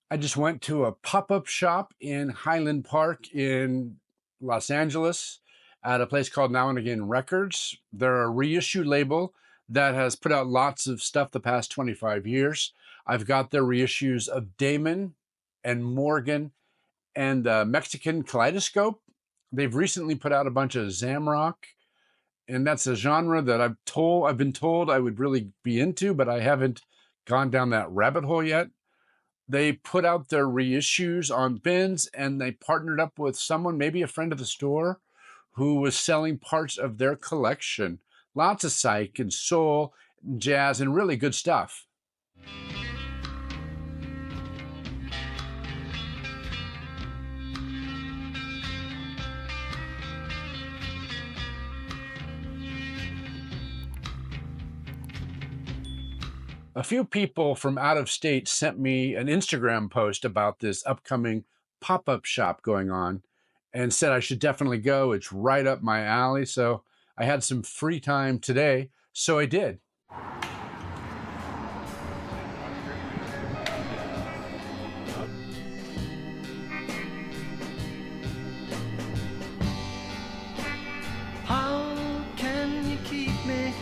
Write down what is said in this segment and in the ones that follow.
I just went to a pop-up shop in Highland Park in Los Angeles at a place called NowAgain Records. They're a reissue label that has put out lots of stuff the past 25 years. I've got their reissues of Damon and Morgan and the Mexican Kaleidoscope. They've recently put out a bunch of Zamrock, and that's a genre that I've been told I would really be into, but I haven't gone down that rabbit hole yet. They put out their reissues on bins, and they partnered up with someone, maybe a friend of the store, who was selling parts of their collection. Lots of psych and soul, and jazz, and really good stuff. A few people from out of state sent me an Instagram post about this upcoming pop-up shop going on and said I should definitely go. It's right up my alley. So I had some free time today, so I did. How can you keep me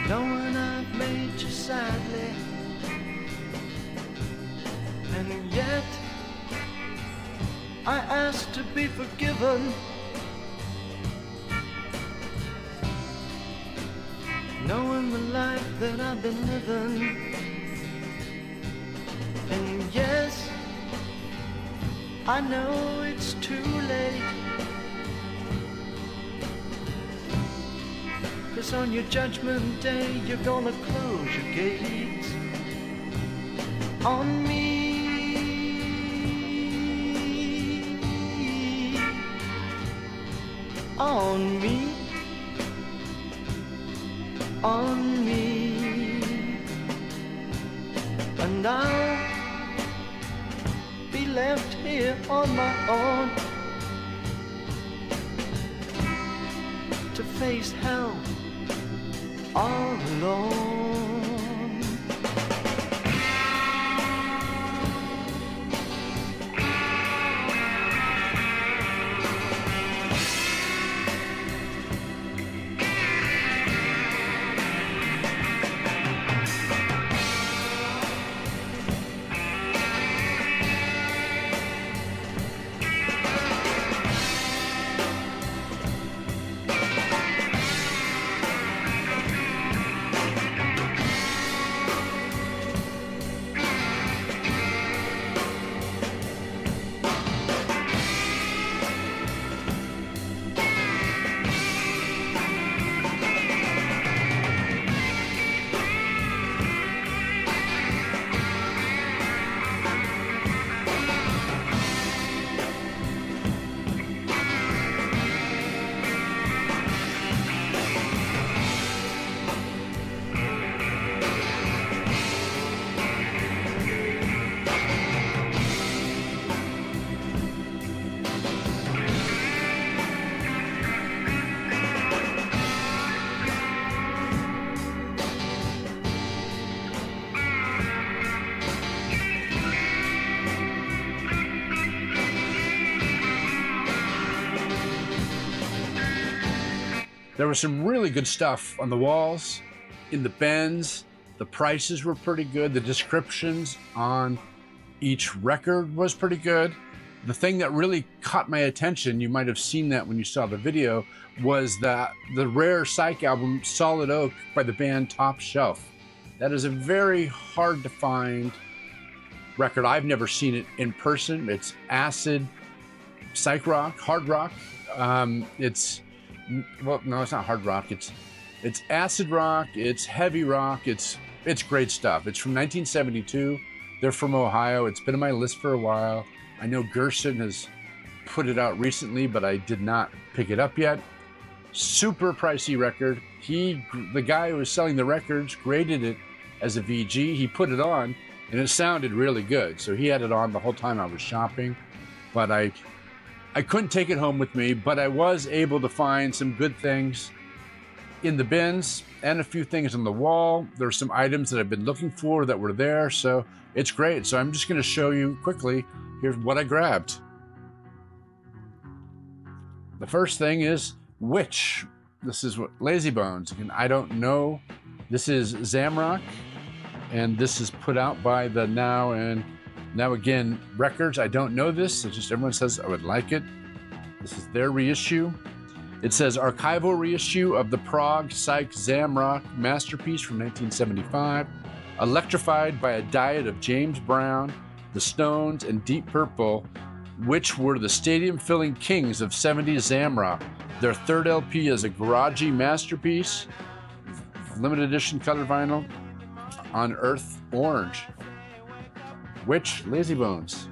knowing I've made you sadly, and yet I ask to be forgiven, knowing the life that I've been living. And yes, I know it's too late, 'cause on your judgment day you're gonna close your gates on me. On me. On me. And I'll be left here on my own to face hell all alone. There was some really good stuff on the walls, in the bins. The prices were pretty good. The descriptions on each record was pretty good. The thing that really caught my attention, you might have seen that when you saw the video, was the rare psych album Solid Oak by the band Top Shelf. That is a very hard to find record. I've never seen it in person. It's acid, psych rock, hard rock. Well, no, it's not hard rock. It's acid rock. It's heavy rock. It's great stuff. It's from 1972. They're from Ohio. It's been on my list for a while. I know Gerson has put it out recently, but I did not pick it up yet. Super pricey record. The guy who was selling the records graded it as a VG. He put it on, and it sounded really good. So he had it on the whole time I was shopping, but I couldn't take it home with me, but I was able to find some good things in the bins and a few things on the wall. There's some items that I've been looking for that were there, so it's great. So I'm just going to show you quickly. Here's what I grabbed. The first thing is Witch. This is what Lazy Bones. Again, I don't know. This is Zamrock, and this is put out by the NowAgain Records. I don't know this. It's just everyone says I would like it. This is their reissue. It says archival reissue of the Prague Psych Zamrock masterpiece from 1975, electrified by a diet of James Brown, the Stones, and Deep Purple, which were the stadium-filling kings of 70s Zamrock. Their third LP is a garagey masterpiece, limited edition colored vinyl on Earth Orange. Witch, Lazy Bones.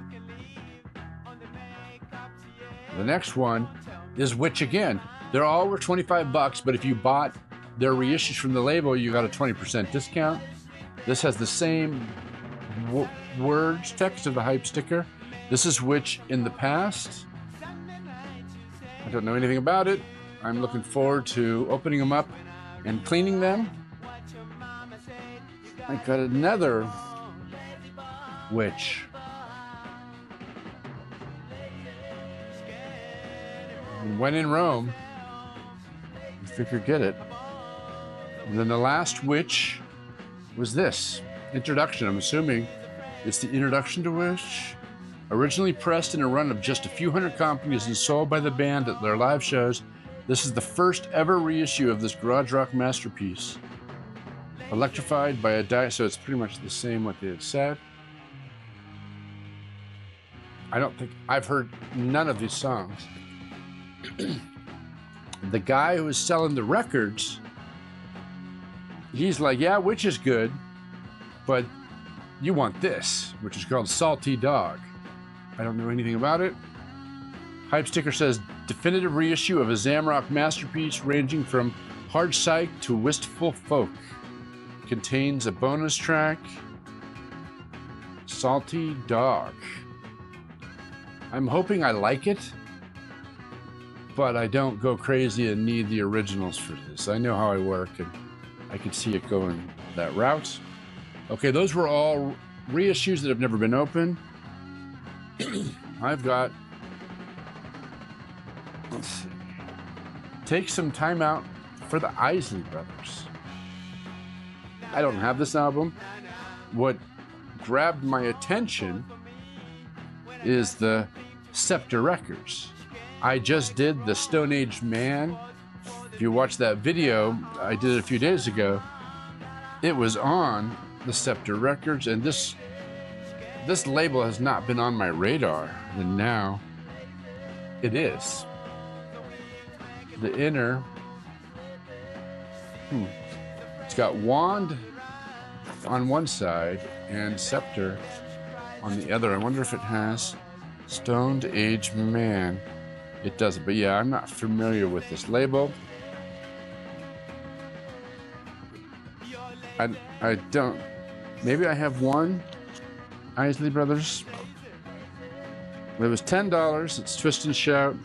The next one is Witch again. They're all were $25, but if you bought their reissues from the label, you got a 20% discount. This has the same words, text of the hype sticker. This is Witch in the past. I don't know anything about it. I'm looking forward to opening them up and cleaning them. I got another Witch. When in Rome, you figure get it. And then the last Witch was this introduction. I'm assuming it's the introduction to Witch. Originally pressed in a run of just a few hundred copies and sold by the band at their live shows, this is the first ever reissue of this garage rock masterpiece. Electrified by a diet, so it's pretty much the same what they had said. I don't think I've heard none of these songs. The guy who was selling the records, he's like, yeah, Witch is good, but you want this, which is called Salty Dog. I don't know anything about it. Hype sticker says, definitive reissue of a Zamrock masterpiece ranging from hard psych to wistful folk. Contains a bonus track, Salty Dog. I'm hoping I like it, but I don't go crazy and need the originals for this. I know how I work, and I can see it going that route. Okay, those were all reissues that have never been opened. I've got, let's see, Take Some Time Out for the Isley Brothers. I don't have this album. What grabbed my attention is the Scepter Records. I just did the Stone Age Man. If you watch that video, I did it a few days ago. It was on the Scepter Records, and this label has not been on my radar, and now it is. The inner, it's got Wand on one side and Scepter on the other. I wonder if it has Stoned Age Man. It doesn't, but yeah, I'm not familiar with this label. I don't, maybe I have one Isley Brothers. It was $10. It's Twist and Shout.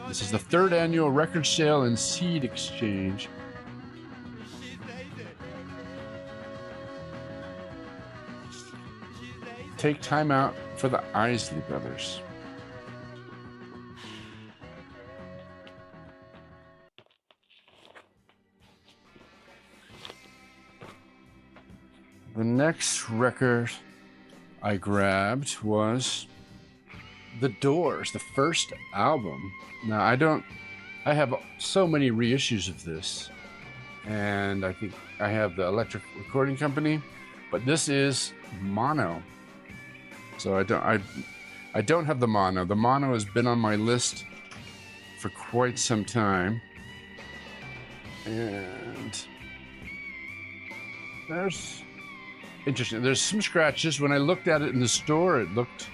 This is the third annual record sale and seed exchange. Take Time Out for the Isley Brothers. The next record I grabbed was The Doors, the first album. Now, I have so many reissues of this, and I think I have the Electric Recording Company, but this is mono. So I don't have the mono. The mono has been on my list for quite some time. And there's interesting. There's some scratches. When I looked at it in the store, it looked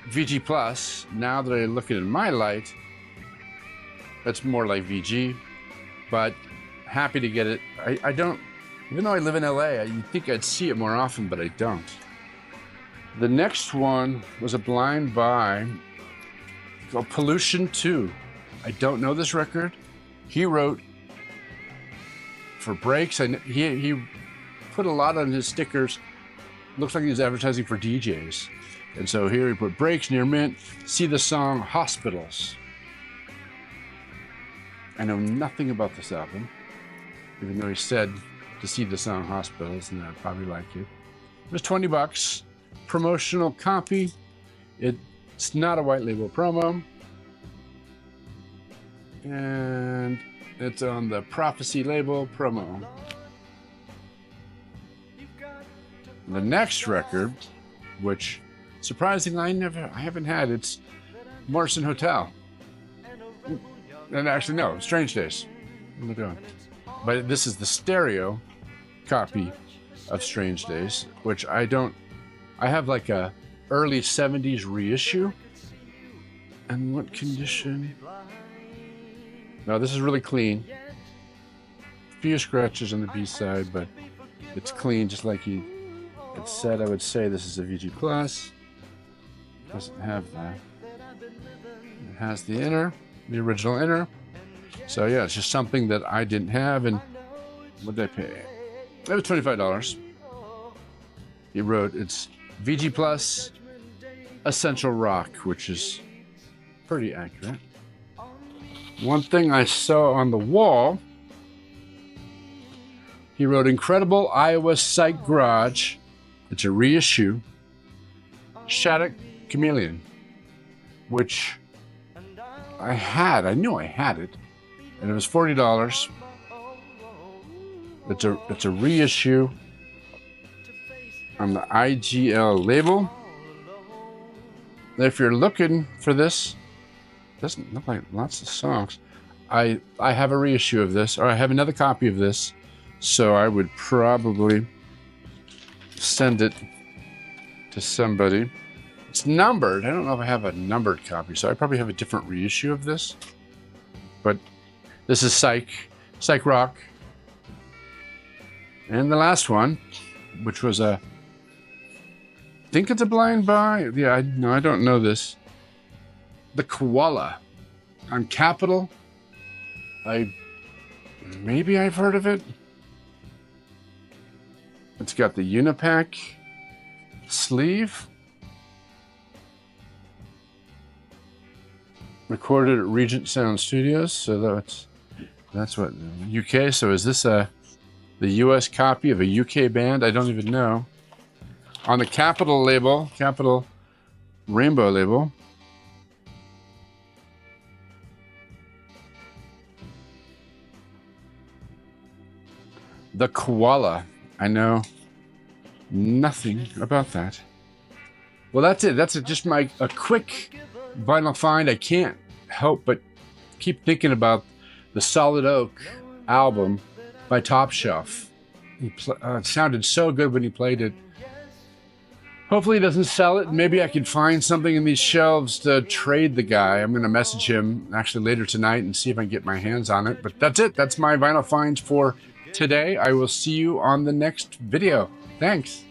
VG Plus. Now that I look at it in my light, it's more like VG. But happy to get it. I don't, even though I live in LA, you'd think I'd see it more often, but I don't. The next one was a blind buy called Pollution 2. I don't know this record. He wrote for brakes. And he put a lot on his stickers. Looks like he was advertising for DJs. And so here he put brakes near mint. See the song Hospitals. I know nothing about this album, even though he said to see the song Hospitals, and I'd probably like it. It was $20. Promotional copy. It's not a white label promo. And it's on the Prophecy label promo. The next record, which surprisingly I haven't had, it's Morrison Hotel. And actually, no, Strange Days. Oh my God. But this is the stereo copy of Strange Days, which I have like a early 70s reissue. And what condition? No, this is really clean. A few scratches on the B side, but it's clean, just like it said. I would say this is a VG Plus. Doesn't have that. It has the inner, the original inner. So yeah, it's just something that I didn't have. And what did I pay? It was $25. He wrote it's VG Plus Essential Rock, which is pretty accurate. One thing I saw on the wall, he wrote Incredible Iowa Psych Garage. It's a reissue. Shattuck Chameleon, which I knew I had it, and it was $40. It's a reissue on the IGL label. If you're looking for this, doesn't look like lots of songs. I have a reissue of this, or I have another copy of this, so I would probably send it to somebody. It's numbered. I don't know if I have a numbered copy, so I probably have a different reissue of this. But this is Psych Rock. And the last one, which was I think it's a blind buy. Yeah, I don't know this. The Koala on Capitol. Maybe I've heard of it. It's got the Unipack sleeve. Recorded at Regent Sound Studios, so that's what UK. So is this the US copy of a UK band? I don't even know. On the Capitol label, Capitol Rainbow label. The Koala. I know nothing about that. Well, that's it. That's just a quick vinyl find. I can't help but keep thinking about the Solid Oak album by Top Shelf. It sounded so good when he played it. Hopefully he doesn't sell it. Maybe I could find something in these shelves to trade the guy. I'm going to message him actually later tonight and see if I can get my hands on it. But that's it. That's my vinyl finds for today. I will see you on the next video. Thanks.